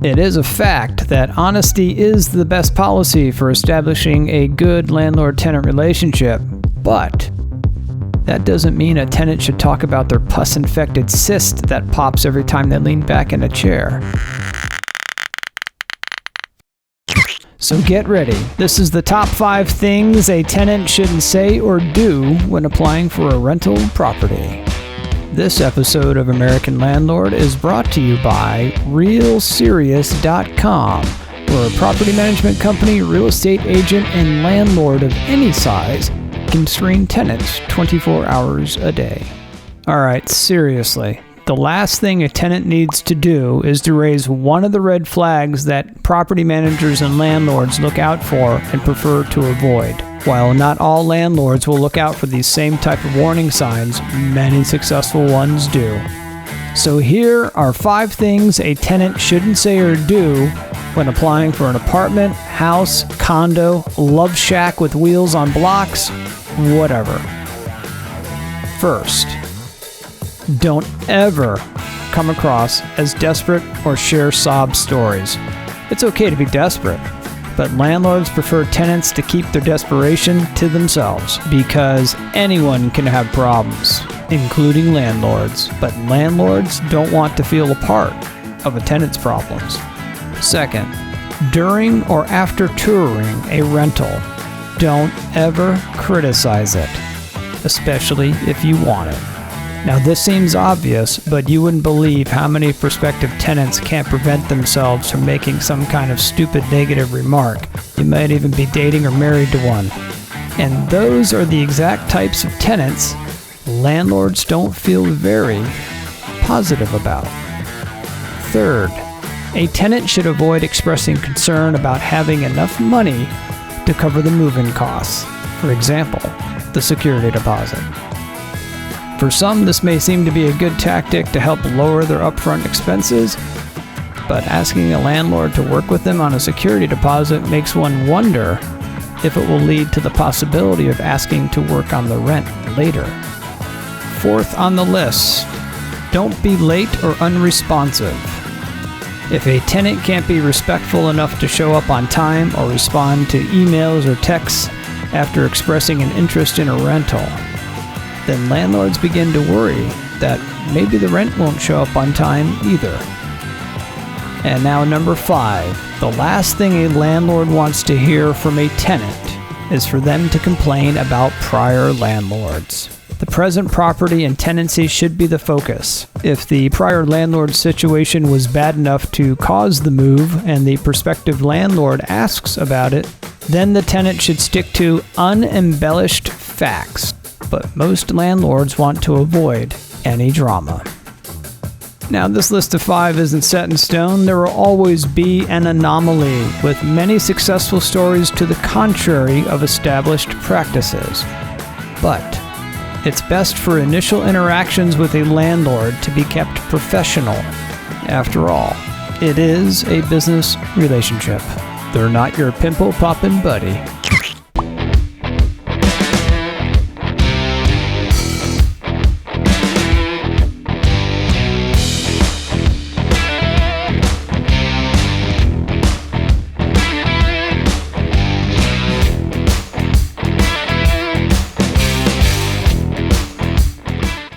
It is a fact that honesty is the best policy for establishing a good landlord-tenant relationship, but that doesn't mean a tenant should talk about their pus-infected cyst that pops every time they lean back in a chair. So get ready. This is the top 5 things a tenant shouldn't say or do when applying for a rental property. This episode of American Landlord is brought to you by RealSerious.com. We're a property management company, real estate agent, and landlord of any size can screen tenants 24 hours a day. Alright, seriously. The last thing a tenant needs to do is to raise one of the red flags that property managers and landlords look out for and prefer to avoid. While not all landlords will look out for these same type of warning signs, many successful ones do. So here are 5 things a tenant shouldn't say or do when applying for an apartment, house, condo, love shack with wheels on blocks, whatever. First, don't ever come across as desperate or share sob stories. It's okay to be desperate, but landlords prefer tenants to keep their desperation to themselves because anyone can have problems, including landlords, but landlords don't want to feel a part of a tenant's problems. Second, during or after touring a rental, don't ever criticize it, especially if you want it. Now this seems obvious, but you wouldn't believe how many prospective tenants can't prevent themselves from making some kind of stupid negative remark. You might even be dating or married to one. And those are the exact types of tenants landlords don't feel very positive about. Third, a tenant should avoid expressing concern about having enough money to cover the move-in costs. For example, the security deposit. For some, this may seem to be a good tactic to help lower their upfront expenses, but asking a landlord to work with them on a security deposit makes one wonder if it will lead to the possibility of asking to work on the rent later. Fourth on the list, don't be late or unresponsive. If a tenant can't be respectful enough to show up on time or respond to emails or texts after expressing an interest in a rental, then landlords begin to worry that maybe the rent won't show up on time either. And now number 5, the last thing a landlord wants to hear from a tenant is for them to complain about prior landlords. The present property and tenancy should be the focus. If the prior landlord situation was bad enough to cause the move and the prospective landlord asks about it, then the tenant should stick to unembellished facts. But most landlords want to avoid any drama. Now, this list of 5 isn't set in stone. There will always be an anomaly, with many successful stories to the contrary of established practices. But it's best for initial interactions with a landlord to be kept professional. After all, it is a business relationship. They're not your pimple-poppin' buddy.